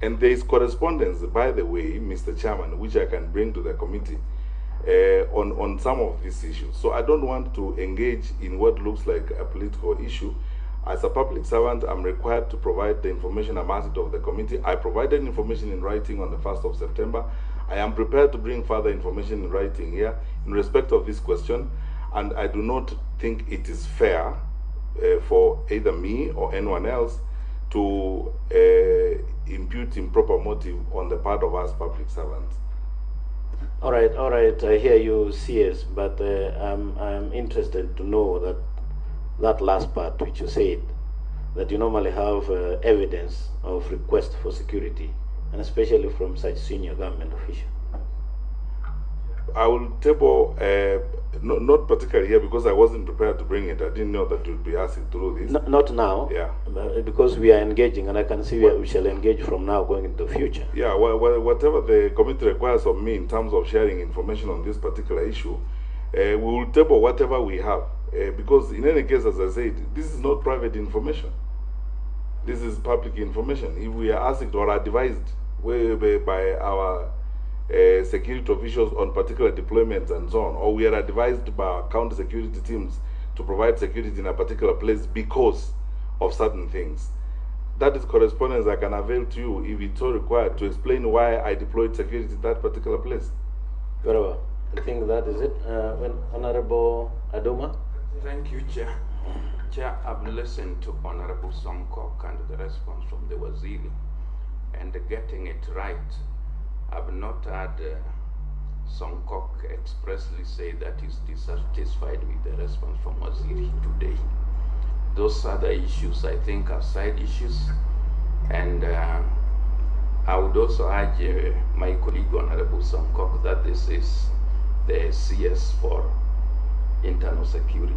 And there is correspondence, by the way, Mr. Chairman, which I can bring to the committee on some of these issues. So I don't want to engage in what looks like a political issue. As a public servant, I'm required to provide the information I'm asked of the committee. I provided information in writing on the 1st of September. I am prepared to bring further information in writing here in respect of this question, and I do not think it is fair for either me or anyone else to impute improper motive on the part of us public servants. All right, I hear you, CS, but I'm interested to know that last part which you said, that you normally have evidence of request for security, and especially from such senior government officials. I will table, not particularly here because I wasn't prepared to bring it. I didn't know that you'd be asking through this. Not now, yeah, because we are engaging, and I can see we shall engage from now going into the future. Yeah, well, whatever the committee requires of me in terms of sharing information on this particular issue, we will table whatever we have. Because in any case, as I said, this is not private information. This is public information. If we are asked or advised by our security officials on particular deployments and so on, or we are advised by our counter security teams to provide security in a particular place because of certain things, that is correspondence I can avail to you if it's so required to explain why I deployed security in that particular place. Very well. I think that is it. Honorable Adoma. Thank you, Chair. Chair, I've listened to Honorable Sankok and the response from the Waziri, and getting it right. I've not heard Sankok expressly say that he's dissatisfied with the response from Waziri today. Those other issues, I think, are side issues, and I would also urge my colleague Honorable Sankok that this is the CS for internal security,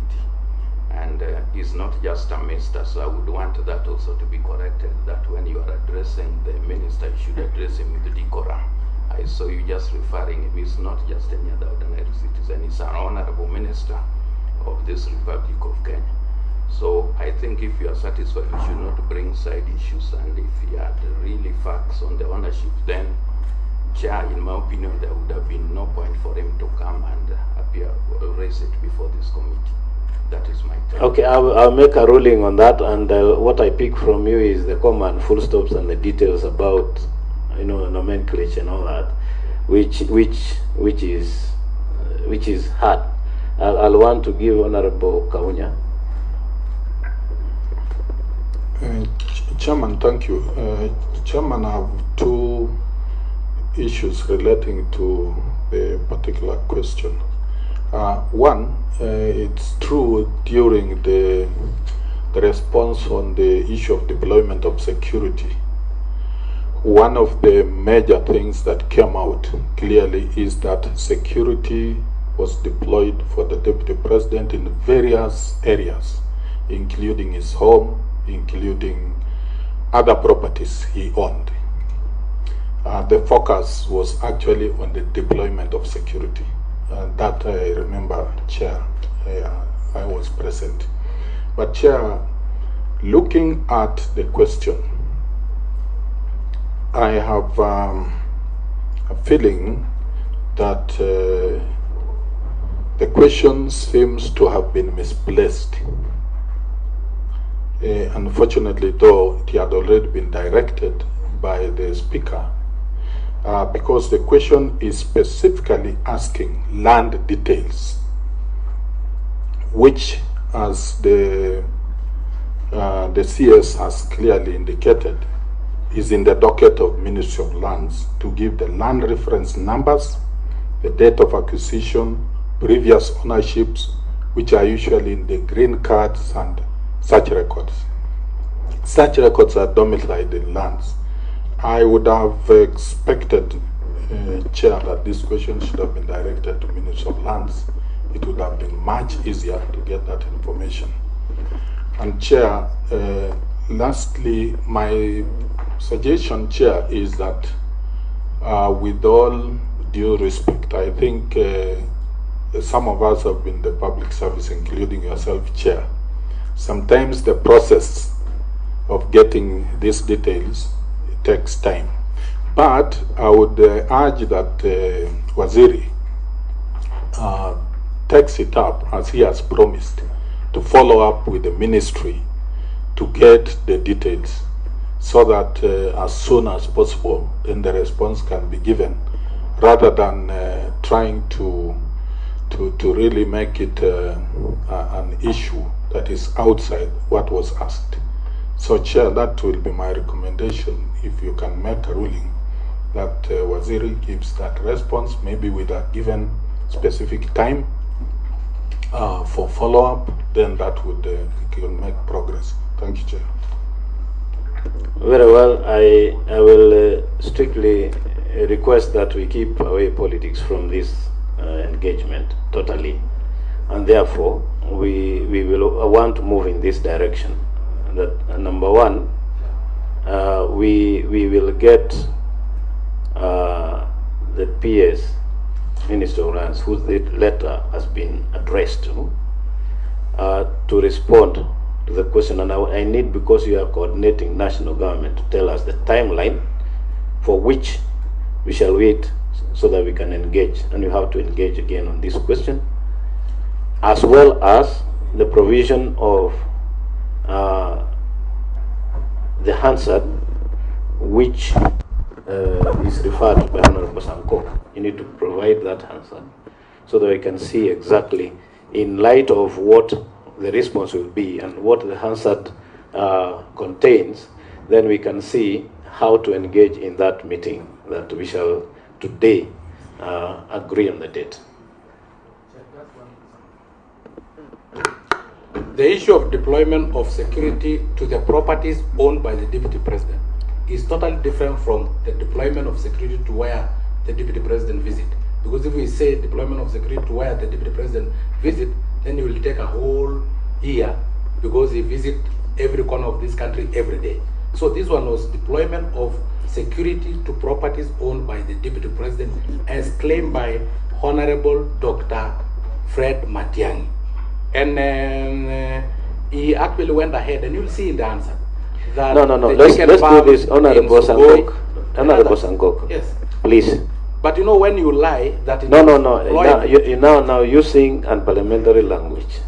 and is not just a minister, so I would want that also to be corrected, that when you are addressing the minister, you should address him with decorum. I saw you just referring him. He's not just any other ordinary citizen, he's an honorable minister of this Republic of Kenya. So I think if you are satisfied, you should not bring side issues, and if you had really facts on the ownership, then Chair, in my opinion, there would have been no point for him to come and appear, raise it before this committee. That is my take. Okay, I'll make a ruling on that, and what I pick from you is the comma and full stops and the details about, nomenclature and all that, which is hard. I'll want to give Honorable Kaunya. Chairman, thank you. Chairman, I have two issues relating to the particular question. One, it's true during the response on the issue of deployment of security, one of the major things that came out clearly is that security was deployed for the Deputy President in various areas, including his home, including other properties he owned. The focus was actually on the deployment of security. That I remember, Chair, I was present. But Chair, looking at the question, I have a feeling that the question seems to have been misplaced. Unfortunately, though, it had already been directed by the Speaker, because the question is specifically asking land details, which, as the CS has clearly indicated, is in the docket of Ministry of Lands to give the land reference numbers, the date of acquisition, previous ownerships, which are usually in the green cards and such records. Such records are domiciled in lands. I would have expected, Chair, that this question should have been directed to Ministry of Lands. It would have been much easier to get that information. And Chair, lastly, my suggestion, Chair, is that with all due respect, I think some of us have been in the public service, including yourself, Chair. Sometimes the process of getting these details takes time. But I would urge that Waziri takes it up, as he has promised, to follow up with the ministry to get the details, so that as soon as possible, then the response can be given, rather than trying to really make it an issue that is outside what was asked. So, Chair, that will be my recommendation, if you can make a ruling that Waziri gives that response, maybe with a given specific time for follow-up, then that would make progress. Thank you, Chair. Very well. I will strictly request that we keep away politics from this engagement totally, and therefore we will want to move in this direction. That number one, we will get the PS Minister of Lands, whose letter has been addressed to respond to the question. And I need, because you are coordinating national government, to tell us the timeline for which we shall wait so that we can engage. And you have to engage again on this question, as well as the provision of the Hansard, which is referred to by Honorable Sankok. You need to provide that Hansard so that we can see exactly, in light of what the response will be and what the Hansard contains, then we can see how to engage in that meeting that we shall today agree on the date. The issue of deployment of security to the properties owned by the Deputy President is totally different from the deployment of security to where the Deputy President visit. Because if we say deployment of security to where the Deputy President visit, then it will take a whole year, because he visit every corner of this country every day. So this one was deployment of security to properties owned by the Deputy President, as claimed by Honorable Dr. Fred Matiangi. And he actually went ahead, and you'll see in the answer that no. Let's do this, Honorable Sankok. Honorable Sankok. Yes. Please. But you know, when you lie, that No. You're now using unparliamentary language.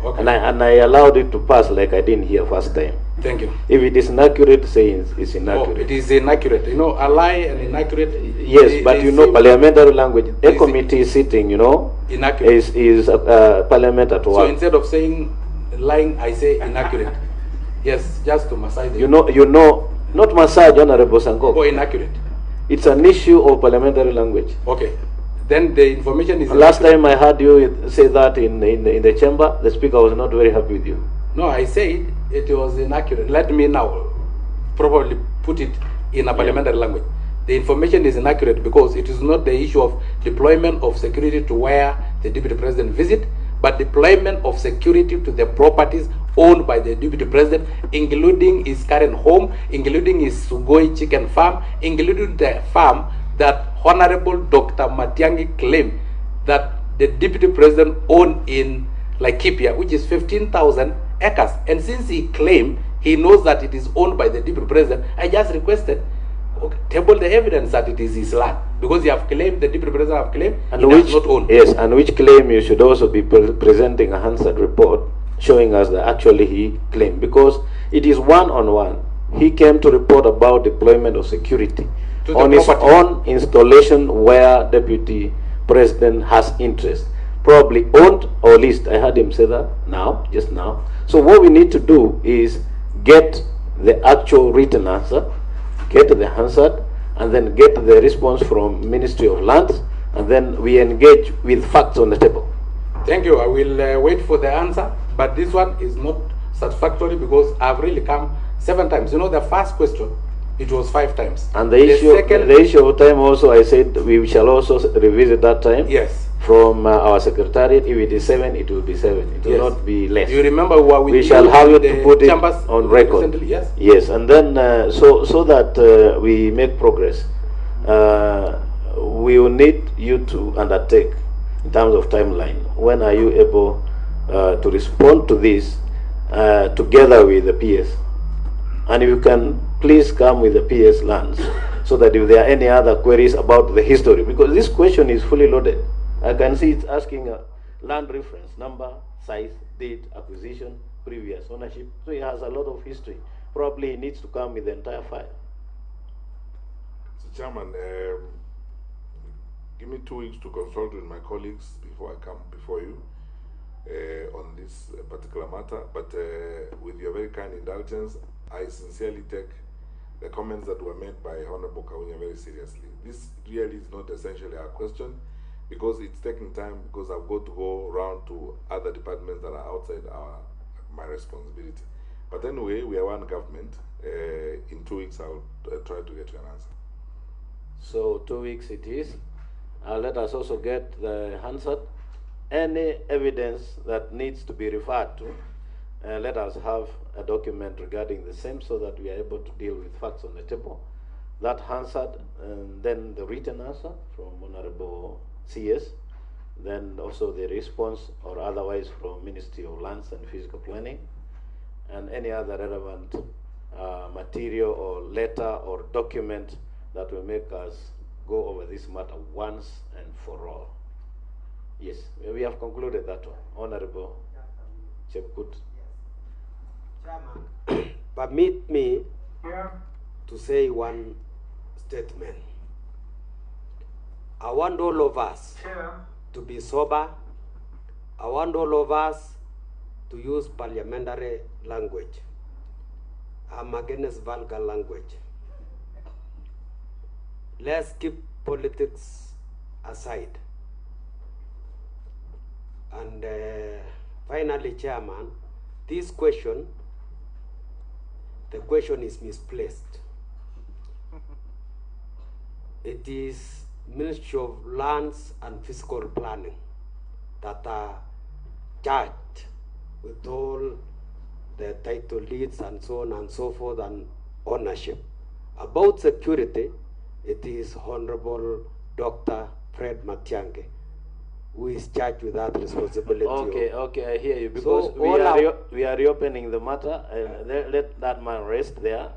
Okay. And I allowed it to pass like I didn't hear first time. Thank you. If it is inaccurate, say it's inaccurate. Oh, it is inaccurate. You know, a lie and inaccurate. Yes, but you know, parliamentary language. A committee is sitting, you know, inaccurate. is parliament at work. So instead of saying lying, I say inaccurate. Yes, just to massage. You know, not massage, Honorable Sankok. Oh, inaccurate. It's an issue of parliamentary language. Okay. Then the information is. Last time I heard you say that in the chamber, the speaker was not very happy with you. No, I said it was inaccurate. Let me now probably put it in a parliamentary language. The information is inaccurate because it is not the issue of deployment of security to where the Deputy President visit, but deployment of security to the properties owned by the Deputy President, including his current home, including his Sugoi chicken farm, including the farm that Honorable Dr. Matiangi claimed that the Deputy President owned in Laikipia, which is 15,000 acres. And since he claimed he knows that it is owned by the Deputy President, I just requested, okay, table the evidence that it is his land, because you have claimed, the Deputy President have claimed, and he does not own. Yes, and which claim you should also be presenting a Hansard report showing us that actually he claimed, because it is one-on-one. He came to report about deployment of security on his own installation where Deputy President has interest, probably owned or leased. I heard him say that just now. So what we need to do is get the actual written answer, get the Hansard, and then get the response from Ministry of Lands, and then we engage with facts on the table. Thank you. I will wait for the answer, but this one is not satisfactory because I've really come 7 times. You know, the first question, it was 5 times. And the issue of time also, I said we shall also revisit that time. Yes. From our secretariat. If it is 7, it will be 7. It will not be less. You remember what we shall have you to put it on record. Recently, yes. Yes, and then so that we make progress, we will need you to undertake in terms of timeline. When are you able to respond to this together with the PS? And if you can please come with the PS lands so that if there are any other queries about the history, because this question is fully loaded. I can see it's asking a land reference, number, size, date, acquisition, previous ownership. So it has a lot of history. Probably it needs to come with the entire file. So Chairman, give me 2 weeks to consult with my colleagues before I come before you on this particular matter. But with your very kind indulgence, I sincerely take the comments that were made by Honorable Kawunya very seriously. This really is not essentially our question, because it's taking time, because I've got to go around to other departments that are outside my responsibility. But anyway, we are one government. In 2 weeks, I'll try to get you an answer. So 2 weeks it is. Let us also get the answer. Any evidence that needs to be referred to, let us have a document regarding the same so that we are able to deal with facts on the table. That answered, and then the written answer from Honorable CS, then also the response or otherwise from Ministry of Lands and Physical Planning, and any other relevant material or letter or document that will make us go over this matter once and for all. Yes, we have concluded that one. Honorable Chepkut. Chairman, permit me to say one statement. I want all of us to be sober. I want all of us to use parliamentary language. I'm against vulgar language. Let's keep politics aside. And finally, Chairman, this question, the question is misplaced. It is Ministry of Lands and Physical Planning that are charged with all the title deeds and so on and so forth and ownership. About security, it is Honorable Dr. Fred Matiangi, who is charged with that responsibility. Okay, I hear you. Because so we are reopening the matter. Let that man rest there.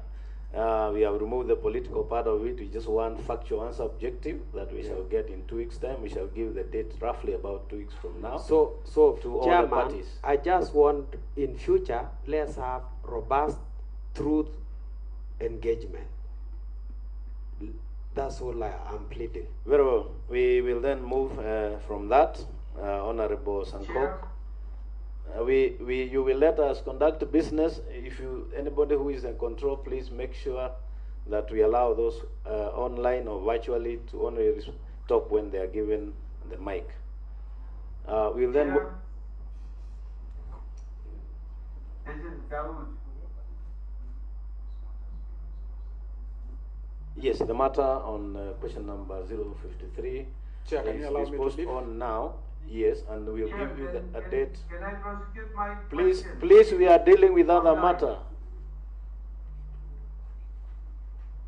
We have removed the political part of it. We just want factual and subjective that we shall get in 2 weeks' time. We shall give the date roughly about 2 weeks from now. So to Chairman, all the parties. I just want in future, let's have robust truth engagement. That's all I'm pleading. Very well. We will then move from that, Honorable Sankok. You will let us conduct business. If anybody who is in control, please make sure that we allow those online or virtually to only talk when they are given the mic. We'll then. This is Dawood. Yes, the matter on question number 053 Chair, can you allow is me to posted leave? on now. Yes, and we'll give you a date. Can I prosecute my Please, question? please, we are dealing with other Online. matter.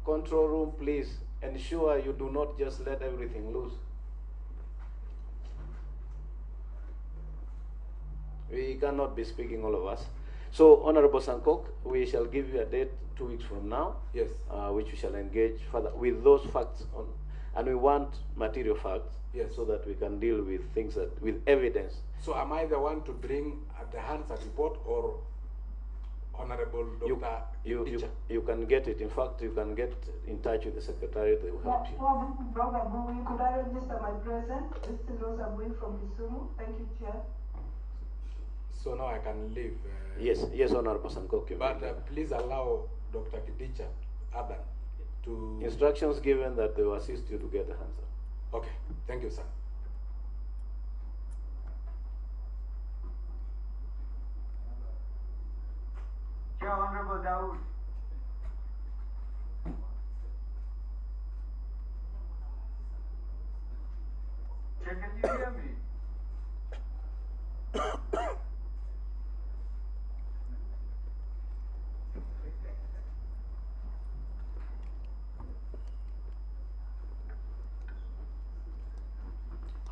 Control room, please ensure you do not just let everything loose. We cannot be speaking all of us. So, Honorable Sankok, we shall give you a date 2 weeks from now. Yes. Which we shall engage further with those facts on, and we want material facts. Yes. So that we can deal with things with evidence. So am I the one to bring at the hands a report, or Honorable Dr. You can get it. In fact, you can get in touch with the Secretariat. They will help you. Could I register my presence? This is Rosa Bui from Kisumu. Thank you, Chair. So now I can leave. Yes, Honorable Sankok. But please allow Dr. Kidicha Adan to... Instructions given that they will assist you to get the answer. Okay, thank you, sir. Chair, Honorable Dawood. Chair, can you hear me?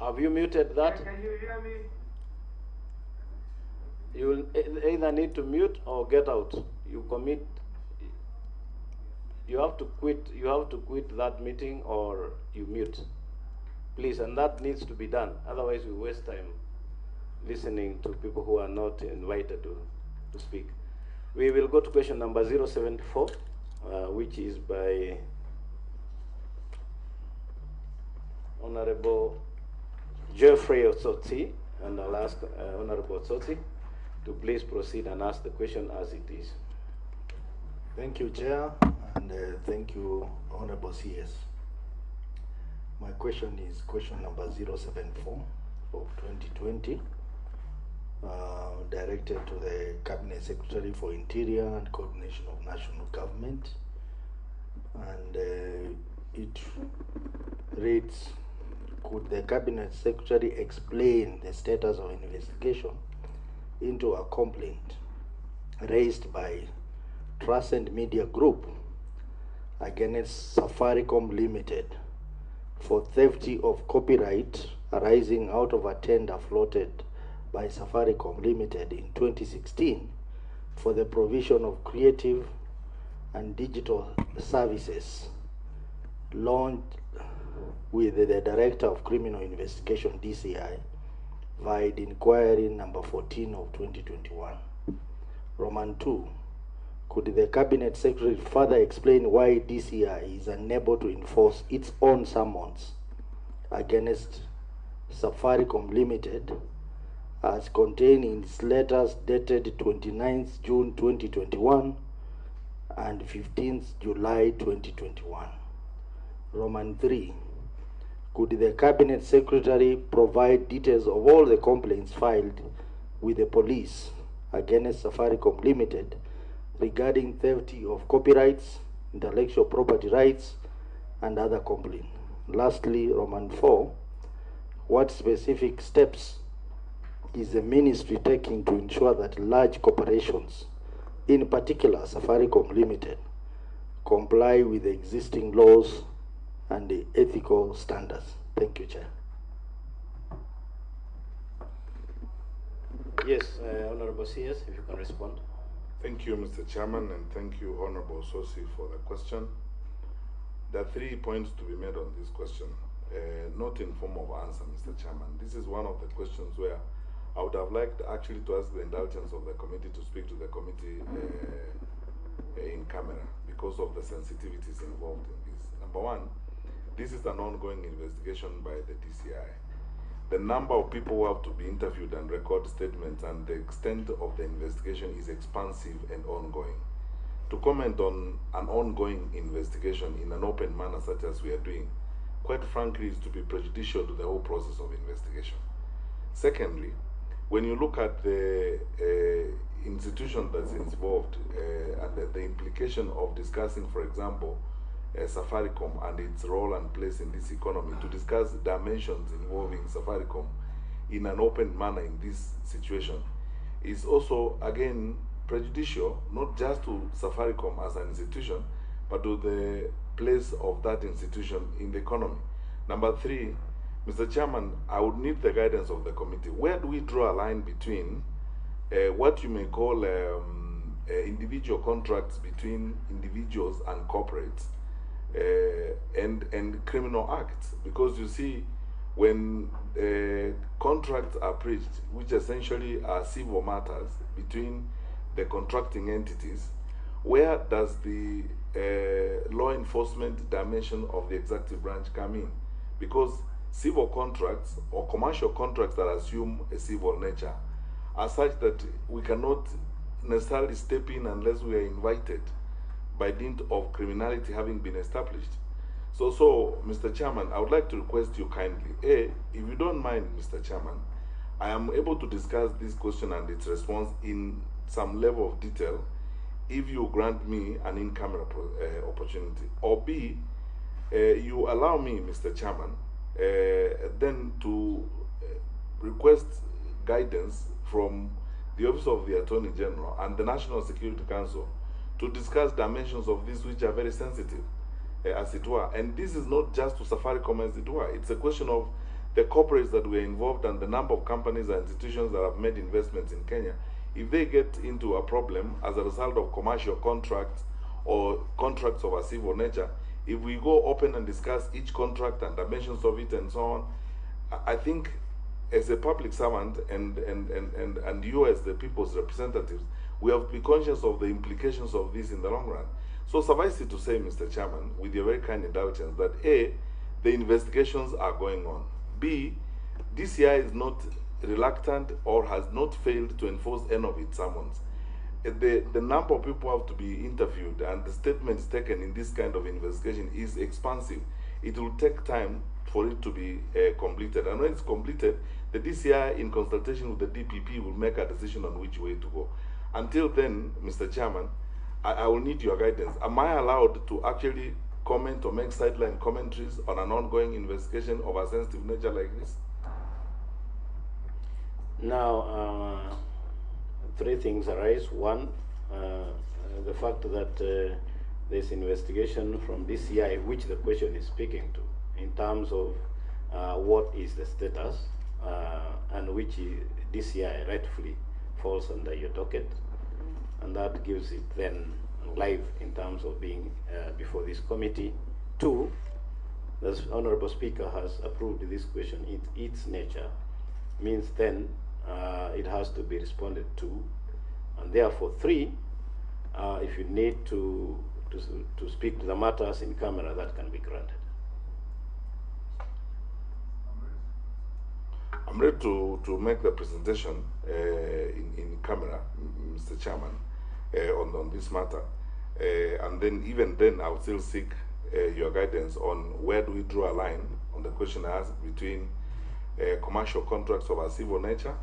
Have you muted that? Chair, can you hear me? You will either need to mute or get out. You commit. you have to quit. You have to quit that meeting, or you mute, please. And that needs to be done. Otherwise, we waste time listening to people who are not invited to speak. We will go to question number 074, which is by Honorable Geoffrey Otsotsi, and I'll ask Honorable Otsotsi to please proceed and ask the question as it is. Thank you, Chair, and thank you, Honorable CS. My question is question number 074 of 2020, directed to the Cabinet Secretary for Interior and Coordination of National Government, and it reads, could the Cabinet Secretary explain the status of investigation into a complaint raised by Trust Media Group against Safaricom Limited for theft of copyright arising out of a tender floated by Safaricom Limited in 2016 for the provision of creative and digital services, launched with the Director of Criminal Investigation, DCI, via inquiry number 14 of 2021. Roman 2. Could the Cabinet Secretary further explain why DCI is unable to enforce its own summons against Safaricom Limited as contained in its letters dated 29th June 2021 and 15th July 2021? Roman 3. Could the Cabinet Secretary provide details of all the complaints filed with the police against Safaricom Limited regarding theft of copyrights, intellectual property rights, and other complaints? Lastly, Roman 4, what specific steps is the ministry taking to ensure that large corporations, in particular Safaricom Limited, comply with the existing laws and the ethical standards? Thank you, Chair. Yes, Honorable CS, if you can respond. Thank you, Mr. Chairman, and thank you, Honorable Sosi, for the question. There are 3 points to be made on this question, not in form of answer, Mr. Chairman. This is one of the questions where I would have liked actually to ask the indulgence of the committee to speak to the committee in camera because of the sensitivities involved in this. Number one, this is an ongoing investigation by the DCI. The number of people who have to be interviewed and record statements and the extent of the investigation is expansive and ongoing. To comment on an ongoing investigation in an open manner such as we are doing, quite frankly, is to be prejudicial to the whole process of investigation. Secondly, when you look at the institution that's involved and the implication of discussing, for example, Safaricom and its role and place in this economy, to discuss dimensions involving Safaricom in an open manner in this situation is also, again, prejudicial, not just to Safaricom as an institution, but to the place of that institution in the economy. Number 3, Mr. Chairman, I would need the guidance of the committee. Where do we draw a line between what you may call individual contracts between individuals and corporates and criminal acts? Because you see, when contracts are breached, which essentially are civil matters between the contracting entities, where does the law enforcement dimension of the executive branch come in? Because civil contracts or commercial contracts that assume a civil nature are such that we cannot necessarily step in unless we are invited by dint of criminality having been established. So, Mr. Chairman, I would like to request you kindly, if you don't mind, Mr. Chairman, I am able to discuss this question and its response in some level of detail if you grant me an in-camera opportunity. Or B, you allow me, Mr. Chairman, then to request guidance from the Office of the Attorney General and the National Security Council to discuss dimensions of this which are very sensitive, as it were. And this is not just to Safaricom, as it were. It's a question of the corporates that were involved and the number of companies and institutions that have made investments in Kenya. If they get into a problem as a result of commercial contracts or contracts of a civil nature, if we go open and discuss each contract and dimensions of it and so on, I think as a public servant and you as the people's representatives, we have to be conscious of the implications of this in the long run. So suffice it to say, Mr. Chairman, with your very kind indulgence, that A, the investigations are going on. B, DCI is not reluctant or has not failed to enforce any of its summons. The number of people have to be interviewed and the statements taken in this kind of investigation is expansive. It will take time for it to be completed. And when it's completed, the DCI, in consultation with the DPP, will make a decision on which way to go. Until then, Mr. Chairman, I will need your guidance. Am I allowed to actually comment or make sideline commentaries on an ongoing investigation of a sensitive nature like this? Now, three things arise. One, the fact that this investigation from DCI, which the question is speaking to, in terms of what is the status and which DCI rightfully falls under your docket, and that gives it then live in terms of being before this committee. Two, the Honorable Speaker has approved this question in its nature, means then it has to be responded to, and therefore three, if you need to speak to the matters in camera, that can be granted. I'm ready to make the presentation in camera, Mr. Chairman, on this matter. And then even then, I would still seek your guidance on where do we draw a line on the question I asked between commercial contracts of a civil nature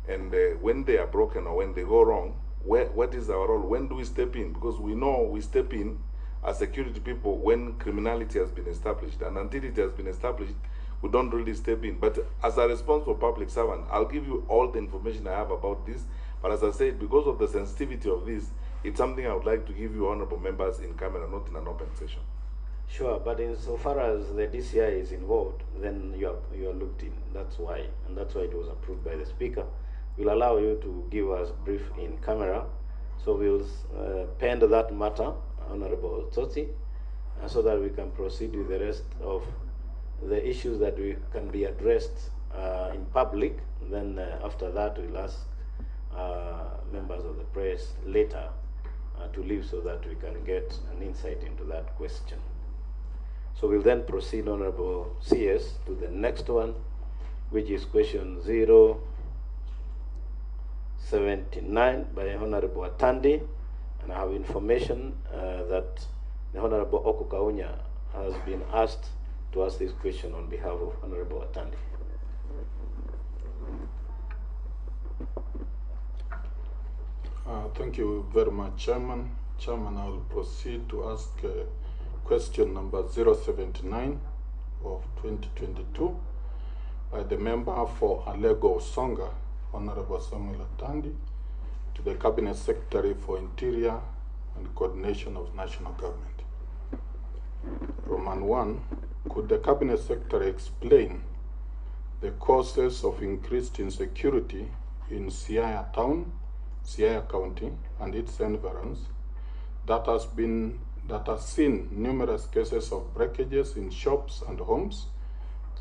and when they are broken or when they go wrong, what is our role? When do we step in? Because we know we step in as security people when criminality has been established, and until it has been established, we don't really step in. But as a responsible public servant, I'll give you all the information I have about this. But as I said, because of the sensitivity of this, it's something I would like to give you, honorable members, in camera, not in an open session. Sure, but insofar as the DCI is involved, then you are looked in. That's why, and that's why it was approved by the Speaker. We'll allow you to give us brief in camera. So we'll pend that matter, Honorable Tsotsi, so that we can proceed with the rest of the issues that we can be addressed in public. Then after that, we'll ask members of the press later to leave so that we can get an insight into that question. So we'll then proceed, Honorable CS, to the next one, which is question 079 by Honorable Atandi. And I have information that the Honorable Okukaunya has been asked to ask this question on behalf of Honorable Atandi. Thank you very much, Chairman. Chairman, I will proceed to ask question number 079 of 2022 by the member for Alego Songa, Honorable Samuel Atandi, to the Cabinet Secretary for Interior and Coordination of National Government. Roman 1, could the Cabinet Secretary explain the causes of increased insecurity in Siaya Town, Siaya County, and its environs that has seen numerous cases of breakages in shops and homes,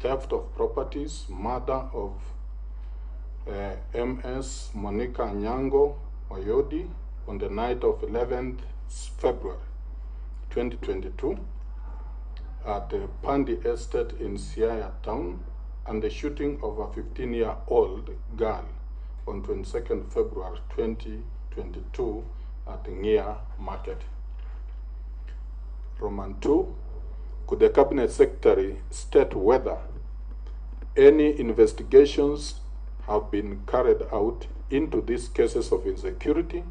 theft of properties, murder of MS Monica Nyango Oyodi on the night of 11th February 2022 at the Pandi Estate in Siaya Town, and the shooting of a 15-year-old girl on 22nd February 2022 at Ngia Market. Roman 2, could the Cabinet Secretary state whether any investigations have been carried out into these cases of insecurity,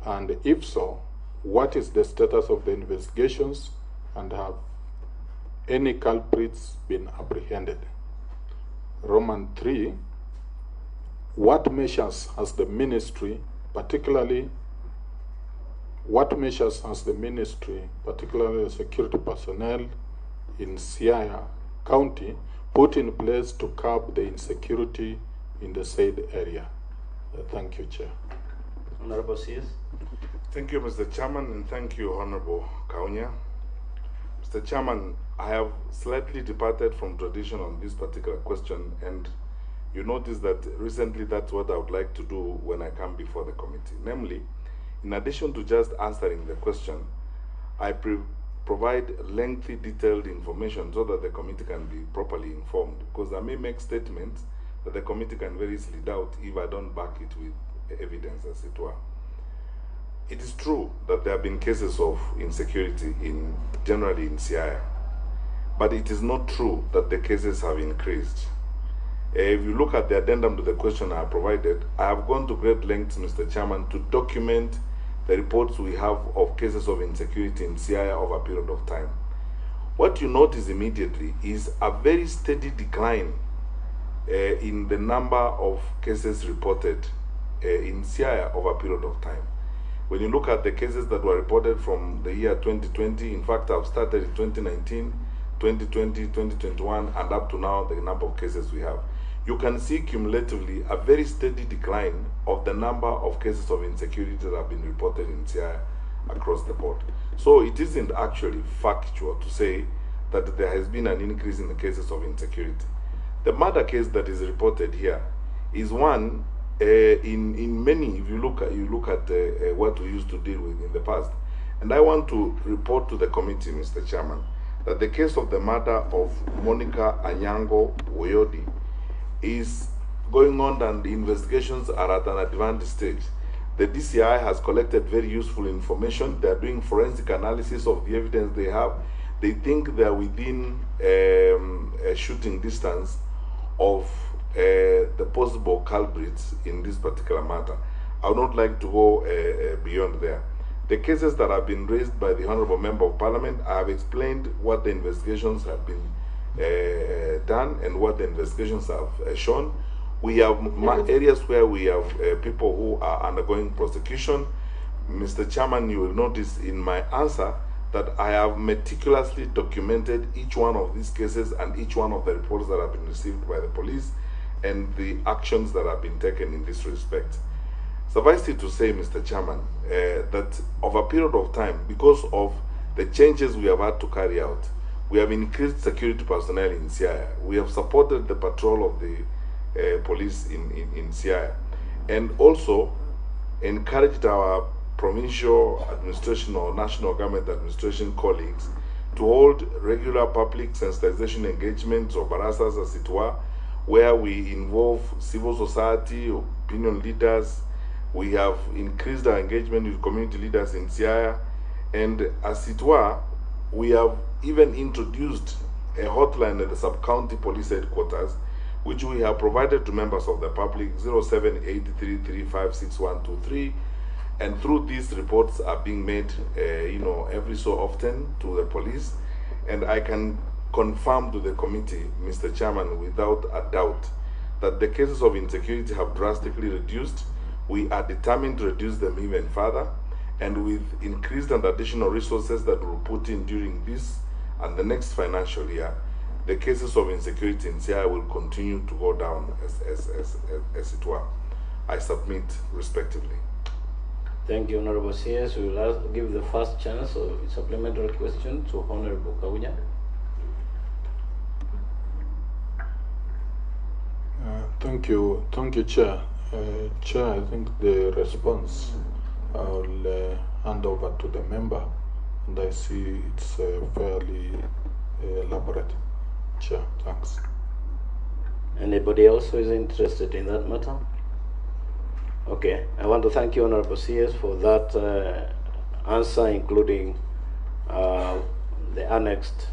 and if so, what is the status of the investigations, and have any culprits been apprehended? Roman 3, what measures has the ministry, particularly the security personnel in Siaya County, put in place to curb the insecurity in the said area? Thank you, Chair. Honorable CS. Thank you, Mr. Chairman, and thank you, Honorable Kaunya. Mr. Chairman, I have slightly departed from tradition on this particular question, and you notice that recently that's what I would like to do when I come before the committee. Namely, in addition to just answering the question, I provide lengthy, detailed information so that the committee can be properly informed, because I may make statements that the committee can very easily doubt if I don't back it with evidence, as it were. It is true that there have been cases of insecurity generally in Siaya, but it is not true that the cases have increased. If you look at the addendum to the question I have provided, I have gone to great lengths, Mr. Chairman, to document the reports we have of cases of insecurity in Siaya over a period of time. What you notice immediately is a very steady decline in the number of cases reported in Siaya over a period of time. When you look at the cases that were reported from the year 2020, in fact, I've started in 2019, 2020, 2021, and up to now, the number of cases we have. You can see cumulatively a very steady decline of the number of cases of insecurity that have been reported in Siaya across the board. So it isn't actually factual to say that there has been an increase in the cases of insecurity. The murder case that is reported here is one in many. If you look at what we used to deal with in the past, and I want to report to the committee, Mr. Chairman, that the case of the murder of Monica Anyango Woyodi is going on, and the investigations are at an advanced stage. The DCI has collected very useful information. They are doing forensic analysis of the evidence they have. They think they are within a shooting distance of the possible culprits in this particular matter. I would not like to go beyond there. The cases that have been raised by the Honorable Member of Parliament, I have explained what the investigations have been done and what the investigations have shown. We have areas where we have people who are undergoing prosecution. Mr. Chairman, you will notice in my answer that I have meticulously documented each one of these cases and each one of the reports that have been received by the police and the actions that have been taken in this respect. Suffice it to say, Mr. Chairman, that over a period of time, because of the changes we have had to carry out, we have increased security personnel in Siaya. We have supported the patrol of the police in Siaya, and also encouraged our provincial administration or national government administration colleagues to hold regular public sensitization engagements or barasas, as it were, where we involve civil society, opinion leaders. We have increased our engagement with community leaders in Siaya, and as it were, we have even introduced a hotline at the sub-county police headquarters, which we have provided to members of the public, 0783356123, and through these reports are being made, every so often to the police, and I can confirm to the committee, Mr. Chairman, without a doubt, that the cases of insecurity have drastically reduced. We are determined to reduce them even further, and with increased and additional resources that we'll put in during this and the next financial year, the cases of insecurity in Siaya will continue to go down as it were. I submit respectively. Thank you, Honorable CS. We will give the first chance of supplementary question to Honorable Kaunya. Thank you, Chair. Chair, I think the response I will hand over to the member, and I see it's fairly elaborate. Chair, thanks. Anybody else who is interested in that matter? Okay, I want to thank you, Honorable CS, for that answer, including the annexed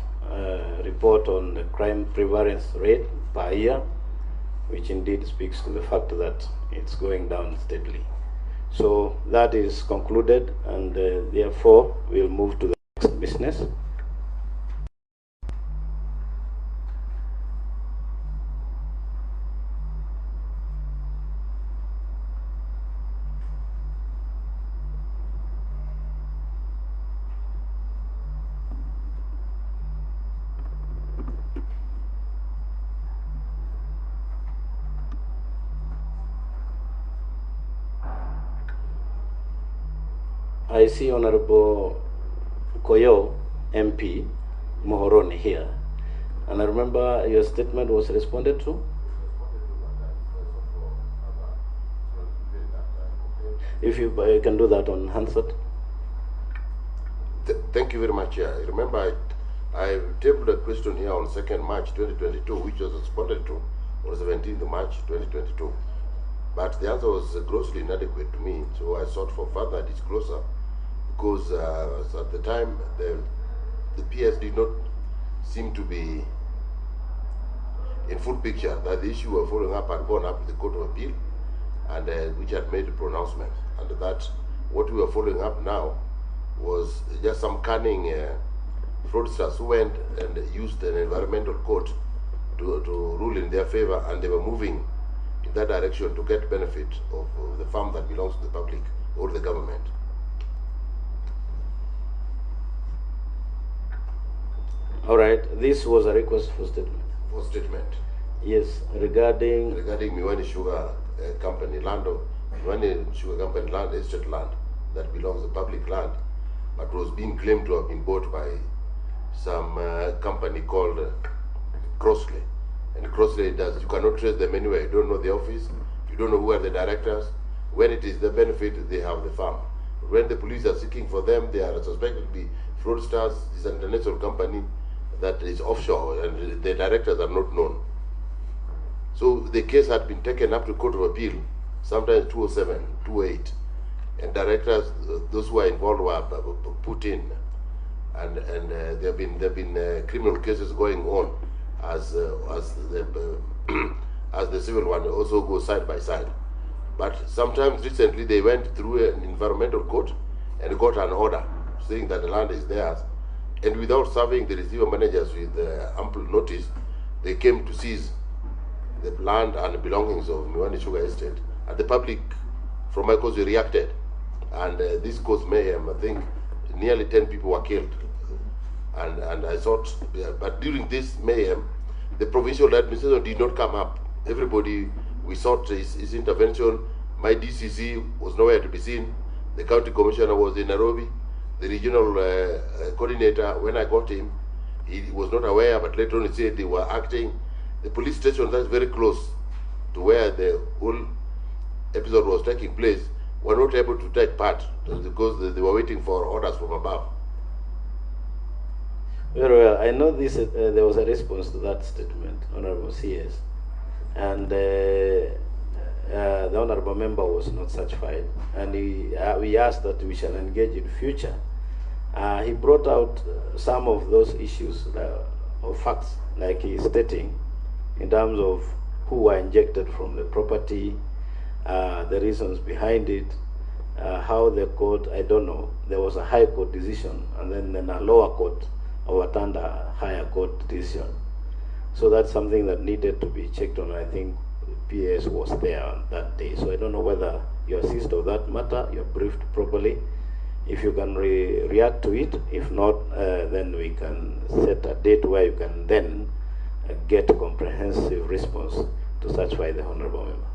report on the crime prevalence rate per year, which indeed speaks to the fact that it's going down steadily. So that is concluded, and therefore we'll move to the next business. I see Honorable Koyo, MP, Mohoroni here. And I remember your statement was responded to. If you can do that on Hansard. Thank you very much. Yeah. Remember, I tabled a question here on 2nd March 2022, which was responded to on 17th March 2022. But the answer was grossly inadequate to me, so I sought for further disclosure because at the time the PS did not seem to be in full picture that the issue of following up had gone up to the Court of Appeal and which had made a pronouncement, and that what we were following up now was just some cunning fraudsters who went and used an environmental court to rule in their favor, and they were moving in that direction to get benefit of the farm that belongs to the public or the government. All right, this was a request for statement. For statement. Yes, regarding Miwani Sugar Company land, Miwani Sugar Company land, estate land that belongs to public land, but was being claimed to have been bought by some company called Crossley. And Crossley does, you cannot trace them anywhere. You don't know the office, you don't know who are the directors. When it is the benefit, they have the farm. When the police are seeking for them, they are suspected to be fraudsters. It's an international company that is offshore, and the directors are not known. So the case had been taken up to Court of Appeal, sometimes 207, 208, and directors, those who are involved, were put in, and there have been criminal cases going on as the civil one also goes side by side. But sometimes recently they went through an environmental court and got an order saying that the land is theirs, and without serving the receiver managers with ample notice, they came to seize the land and belongings of Miwani Sugar Estate. And the public, from my cause, reacted, and this caused mayhem. I think nearly 10 people were killed. And I thought, but during this mayhem, the provincial administration did not come up. Everybody, we sought his intervention. My DCC was nowhere to be seen. The county commissioner was in Nairobi. The regional coordinator, when I got him, he was not aware, but later on he said they were acting. The police station that's very close to where the whole episode was taking place were not able to take part because they were waiting for orders from above. Very well. I know this. There was a response to that statement, Honorable CS, and the Honorable Member was not satisfied, and we asked that we shall engage in future. He brought out some of those issues or facts, like he's stating, in terms of who were injected from the property, the reasons behind it, how the court, I don't know, there was a high court decision, and then a lower court overturned a higher court decision. So that's something that needed to be checked on. I think PS was there on that day. So I don't know whether you assist of that matter, you're briefed properly. If you can react to it, if not, then we can set a date where you can then get a comprehensive response to satisfy the Honorable Member.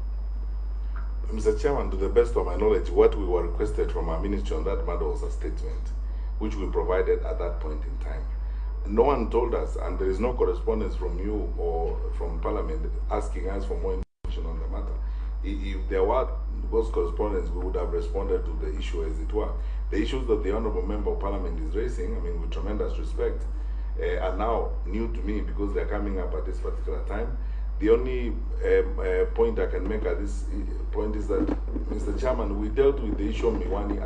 Mr. Chairman, to the best of my knowledge, what we were requested from our ministry on that matter was a statement, which we provided at that point in time. No one told us, and there is no correspondence from you or from Parliament asking us for more information on the matter. If there were those correspondence, we would have responded to the issue as it were. The issues that the Honourable Member of Parliament is raising, I mean, with tremendous respect, are now new to me because they're coming up at this particular time. The only point I can make at this point is that, Mr. Chairman, we dealt with the issue of Miwani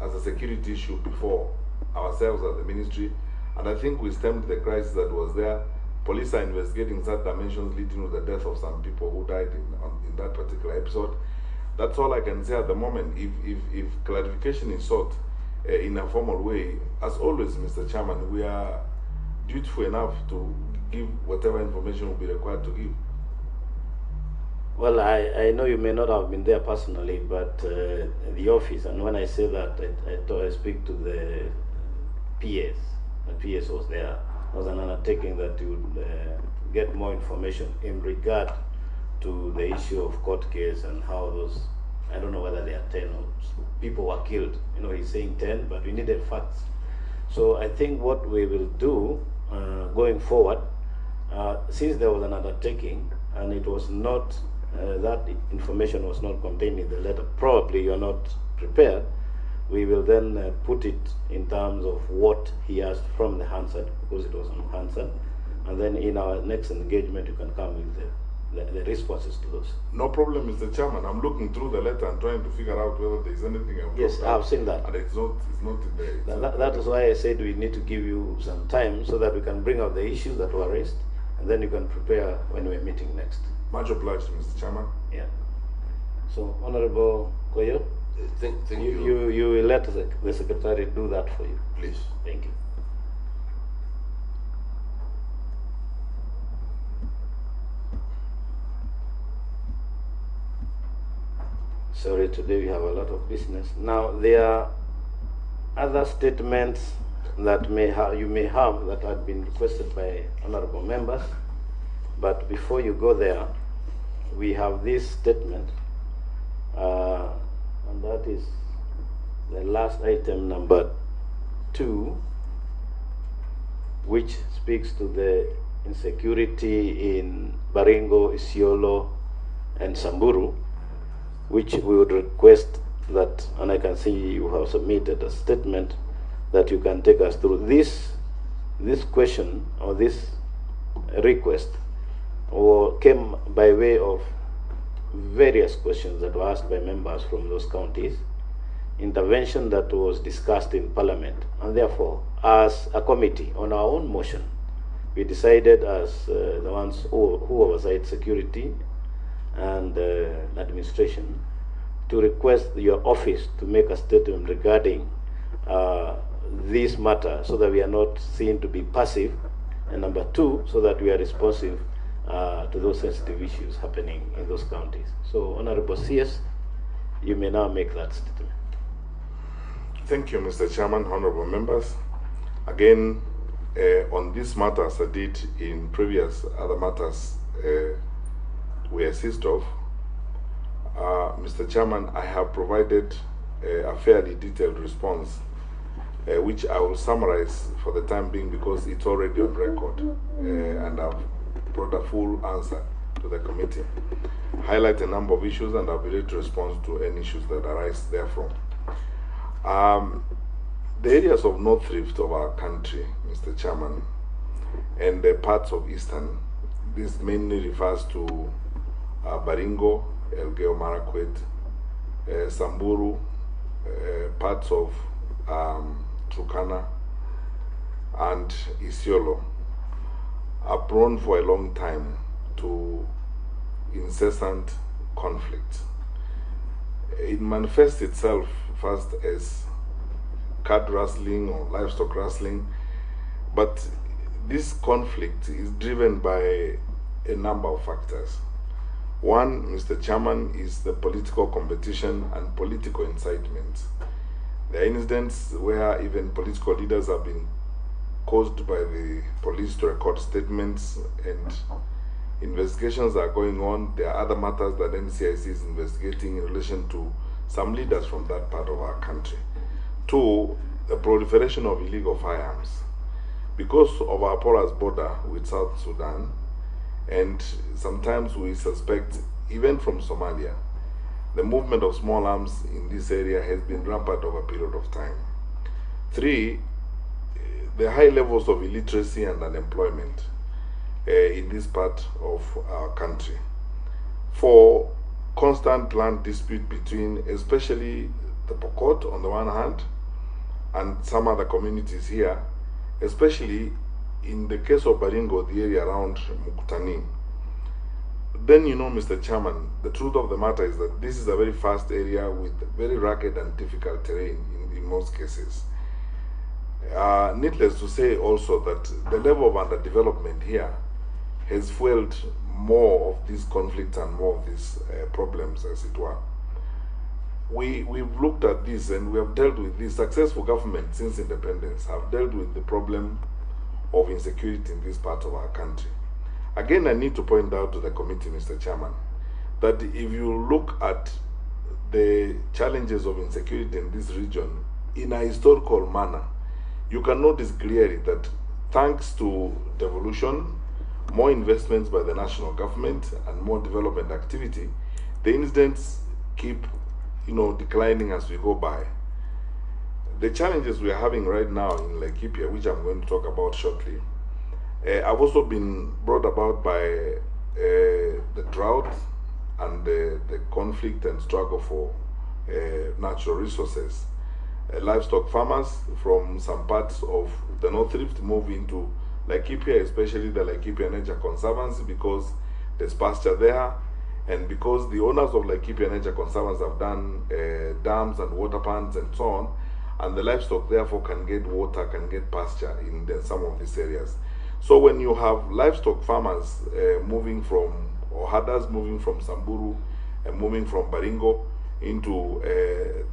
as a security issue before ourselves as the ministry, and I think we stemmed the crisis that was there. Police are investigating certain dimensions leading to the death of some people who died in that particular episode. That's all I can say at the moment. If clarification is sought in a formal way, as always, Mr. Chairman, we are dutiful enough to give whatever information will be required to give. Well, I know you may not have been there personally, but the office, and when I say that, I speak to the PS. The PS was there. It was an undertaking that you would get more information in regard to the issue of court case and how those I don't know whether there are 10 or people were killed. You know, he's saying 10, but we needed facts. So I think what we will do going forward, since there was an undertaking and it was not, that information was not contained in the letter, probably you're not prepared, we will then put it in terms of what he asked from the Hansard, because it was on Hansard, and then in our next engagement you can come with the responses to those. No problem, Mr. Chairman. I'm looking through the letter and trying to figure out whether there is anything else. Yes, I've seen that. And it's not in there. That is why I said we need to give you some time so that we can bring out the issues that were raised, and then you can prepare when we're meeting next. Much obliged, Mr. Chairman. Yeah. So, Honorable Koyo, Thank you. You will let the Secretary do that for you. Please. Thank you. Sorry, today we have a lot of business. Now, there are other statements that you may have that have been requested by honorable members. But before you go there, we have this statement, and that is the last item, number 2, which speaks to the insecurity in Baringo, Isiolo, and Samburu, which we would request that, and I can see you have submitted a statement, that you can take us through this question, or this request, or came by way of various questions that were asked by members from those counties, intervention that was discussed in Parliament, and therefore, as a committee, on our own motion, we decided as the ones who oversight security and administration, to request your office to make a statement regarding this matter, so that we are not seen to be passive, and number 2, so that we are responsive to those sensitive issues happening in those counties. So, Honorable CS, you may now make that statement. Thank you, Mr. Chairman, honorable members. Again, on this matter, as I did in previous other matters we assist of, Mr. Chairman, I have provided a fairly detailed response, which I will summarize for the time being because it's already on record, and I've brought a full answer to the committee, highlight a number of issues, and I'll be ready to respond to any issues that arise therefrom. The areas of North Rift of our country, Mr. Chairman, and the parts of Eastern, this mainly refers to Baringo, Elgeyo Marakwet, Samburu, parts of Turkana, and Isiolo, are prone for a long time to incessant conflict. It manifests itself first as cattle rustling or livestock rustling, but this conflict is driven by a number of factors. One, Mr. Chairman, is the political competition and political incitement. There are incidents where even political leaders have been caused by the police to record statements, and investigations are going on. There are other matters that NCIC is investigating in relation to some leaders from that part of our country. 2, the proliferation of illegal firearms. Because of our porous border with South Sudan, and sometimes we suspect, even from Somalia, the movement of small arms in this area has been rampant over a period of time. 3, the high levels of illiteracy and unemployment in this part of our country. 4, constant land dispute between, especially the Pokot on the one hand, and some other communities here, especially in the case of Baringo, the area around Mukutani. Then, you know, Mr. Chairman, the truth of the matter is that this is a very vast area with very rugged and difficult terrain in most cases. Needless to say also that the level of underdevelopment here has fueled more of these conflicts and more of these problems, as it were. We've looked at this and we have dealt with this. Successful government since independence have dealt with the problem of insecurity in this part of our country. Again, I need to point out to the committee, Mr. Chairman, that if you look at the challenges of insecurity in this region in a historical manner, you can notice clearly that thanks to devolution, more investments by the national government, and more development activity, the incidents keep, declining as we go by. The challenges we are having right now in Laikipia, which I'm going to talk about shortly, have also been brought about by the drought and the conflict and struggle for natural resources. Livestock farmers from some parts of the North Rift move into Laikipia, especially the Laikipia Nature Conservancy, because there's pasture there, and because the owners of Laikipia Nature Conservancy have done dams and water ponds and so on, and the livestock therefore can get water, can get pasture in some of these areas. So when you have livestock farmers moving from, or herders moving from Samburu and moving from Baringo into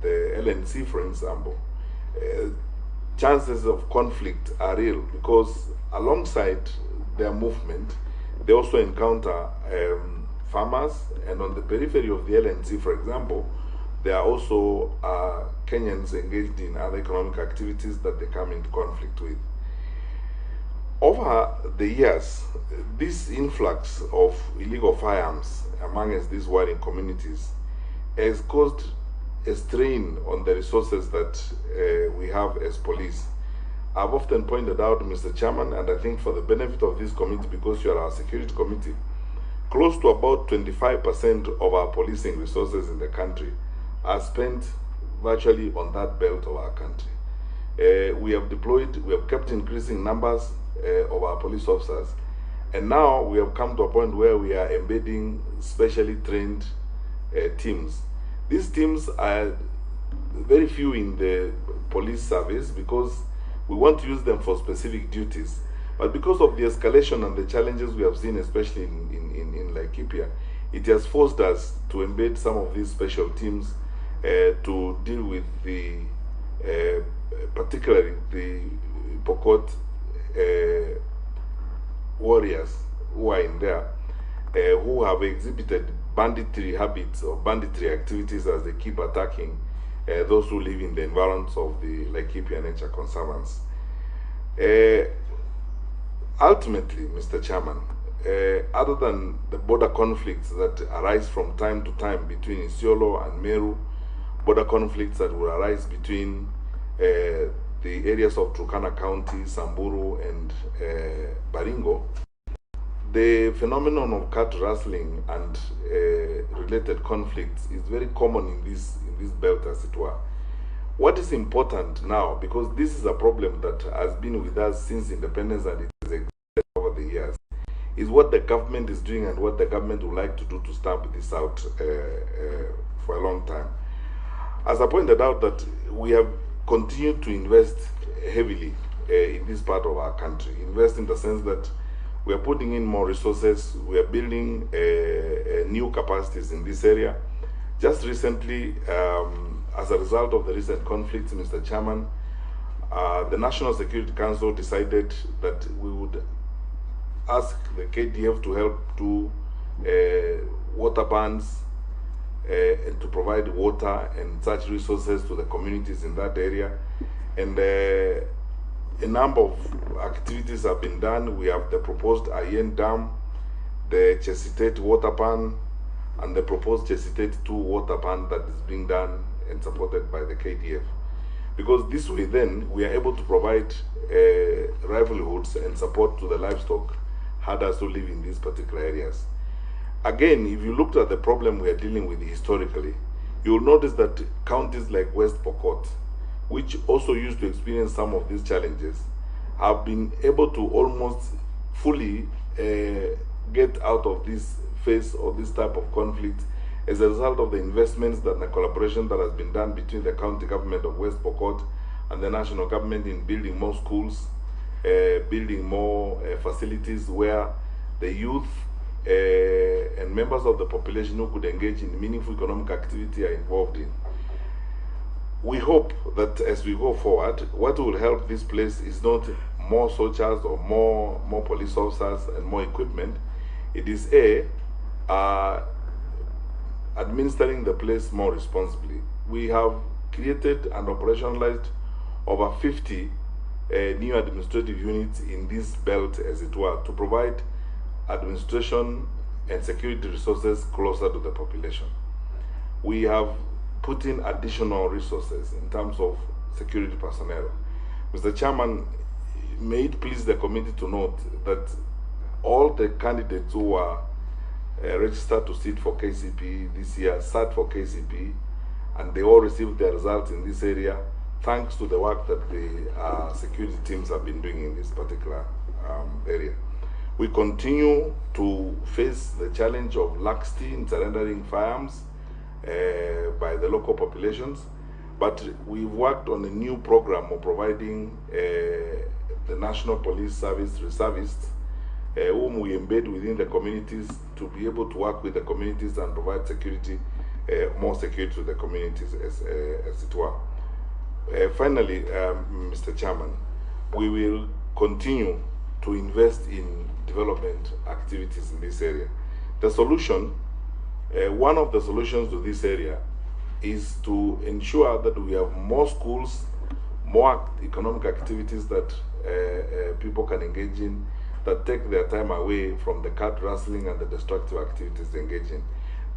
the LNC, for example, chances of conflict are real, because alongside their movement, they also encounter farmers, and on the periphery of the LNC, for example, there are also Kenyans engaged in other economic activities that they come into conflict with. Over the years, this influx of illegal firearms amongst these warring communities has caused a strain on the resources that we have as police. I've often pointed out, Mr. Chairman, and I think for the benefit of this committee, because you are our security committee, close to about 25% of our policing resources in the country are spent virtually on that belt of our country. We have kept increasing numbers of our police officers, and now we have come to a point where we are embedding specially trained teams. These teams are very few in the police service because we want to use them for specific duties. But because of the escalation and the challenges we have seen, especially in Laikipia, it has forced us to embed some of these special teams to deal with the, particularly the Pokot warriors who are in there, who have exhibited banditry habits or banditry activities as they keep attacking those who live in the environs of the Laikipia Nature Conservancy. Ultimately, Mr. Chairman, other than the border conflicts that arise from time to time between Isiolo and Meru, border conflicts that will arise between the areas of Turkana County, Samburu, and Baringo, the phenomenon of cat rustling and related conflicts is very common in this belt, as it were. What is important now, because this is a problem that has been with us since independence and it has existed over the years, is what the government is doing and what the government would like to do to stamp this out for a long time. As I pointed out, that we have continued to invest heavily in this part of our country. Invest in the sense that we are putting in more resources, we are building new capacities in this area. Just recently, as a result of the recent conflicts, Mr. Chairman, the National Security Council decided that we would ask the KDF to help do water bans and to provide water and such resources to the communities in that area. And a number of activities have been done. We have the proposed Ayen Dam, the Chesitate water pan, and the proposed Chesitate 2 water pan that is being done and supported by the KDF. Because this way then we are able to provide livelihoods and support to the livestock herders who live in these particular areas. Again, if you looked at the problem we are dealing with historically, you will notice that counties like West Pokot, which also used to experience some of these challenges, have been able to almost fully get out of this phase or this type of conflict as a result of the investments and the collaboration that has been done between the county government of West Pokot and the national government in building more schools, building more facilities where the youth and members of the population who could engage in meaningful economic activity are involved in. We hope that as we go forward, what will help this place is not more soldiers or more police officers and more equipment. It is administering the place more responsibly, we have created and operationalized over 50 new administrative units in this belt, as it were, to provide administration and security resources closer to the population. We have put in additional resources in terms of security personnel. Mr. Chairman, may it please the committee to note that all the candidates who are registered to sit for KCP this year sat for KCP, and they all received their results in this area thanks to the work that the security teams have been doing in this particular area. We continue to face the challenge of laxity in surrendering firearms by the local populations, but we've worked on a new program of providing the National Police Service reservists whom we embed within the communities to be able to work with the communities and provide security, more security to the communities, as it were. Finally, Mr. Chairman, we will continue to invest in development activities in this area. The solution, one of the solutions to this area is to ensure that we have more schools, more economic activities that people can engage in, that take their time away from the card rustling and the destructive activities they engage in.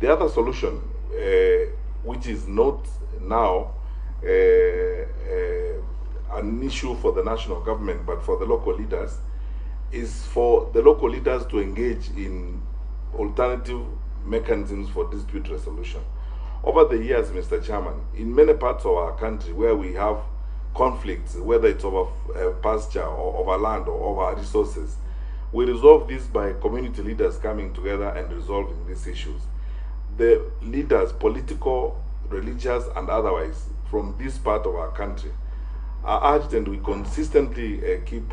The other solution, which is not now an issue for the national government but for the local leaders, is for the local leaders to engage in alternative mechanisms for dispute resolution. Over the years, Mr. Chairman, in many parts of our country where we have conflicts, whether it's over pasture or over land or over resources, we resolve this by community leaders coming together and resolving these issues. The leaders, political, religious, and otherwise, from this part of our country are urged, and we consistently keep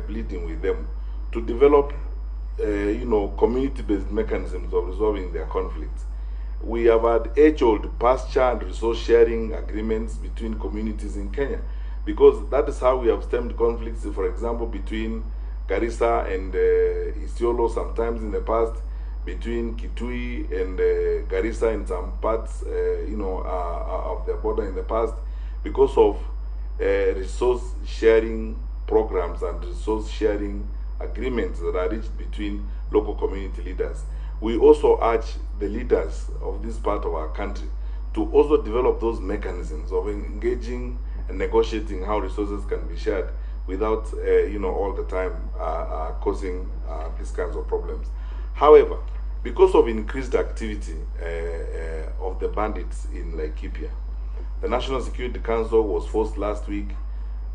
pleading with them to develop community-based mechanisms of resolving their conflicts. We have had age-old pasture and resource sharing agreements between communities in Kenya, because that is how we have stemmed conflicts, for example, between Garissa and Isiolo, sometimes in the past, between Kitui and Garissa in some parts, of the border in the past, because of resource sharing programs and resource sharing agreements that are reached between local community leaders. We also urge the leaders of this part of our country to also develop those mechanisms of engaging and negotiating how resources can be shared without, all the time causing these kinds of problems. However, because of increased activity of the bandits in Laikipia, the National Security Council was forced last week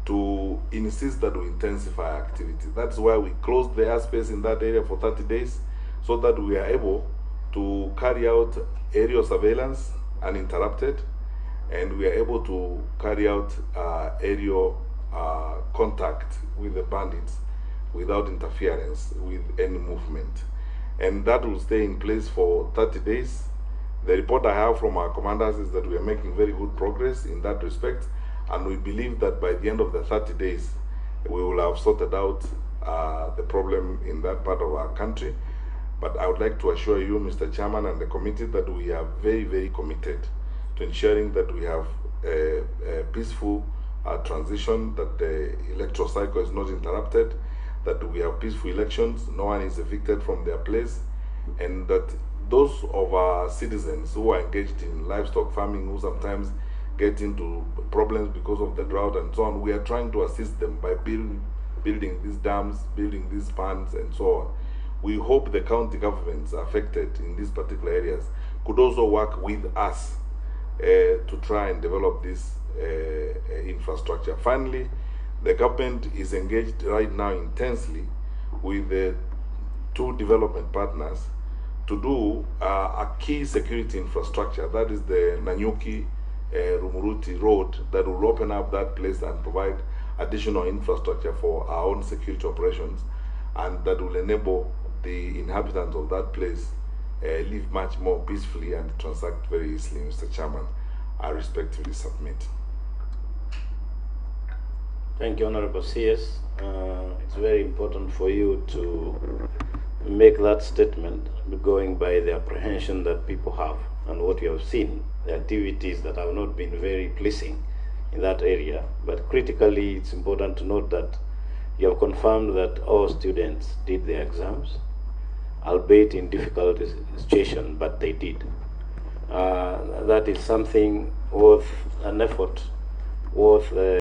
to insist that we intensify activity. That's why we closed the airspace in that area for 30 days, so that we are able to carry out aerial surveillance uninterrupted, and we are able to carry out aerial contact with the bandits without interference with any movement. And that will stay in place for 30 days. The report I have from our commanders is that we are making very good progress in that respect, and we believe that by the end of the 30 days, we will have sorted out the problem in that part of our country. But I would like to assure you, Mr. Chairman, and the committee, that we are very, very committed to ensuring that we have a peaceful transition, that the electoral cycle is not interrupted, that we have peaceful elections, no one is evicted from their place, and that those of our citizens who are engaged in livestock farming, who sometimes get into problems because of the drought and so on, we are trying to assist them by building these dams, building these ponds, and so on. We hope the county governments affected in these particular areas could also work with us to try and develop this infrastructure. Finally, the government is engaged right now intensely with the two development partners to do a key security infrastructure, that is the Nanyuki Rumuruti Road, that will open up that place and provide additional infrastructure for our own security operations, and that will enable the inhabitants of that place live much more peacefully and transact very easily. Mr. Chairman, I respectfully submit. Thank you, Honorable CS. It's very important for you to make that statement going by the apprehension that people have. and what you have seen, the activities that have not been very pleasing in that area. But critically, it's important to note that you have confirmed that all students did their exams, albeit in difficult situation, but they did. That is something worth an effort, worth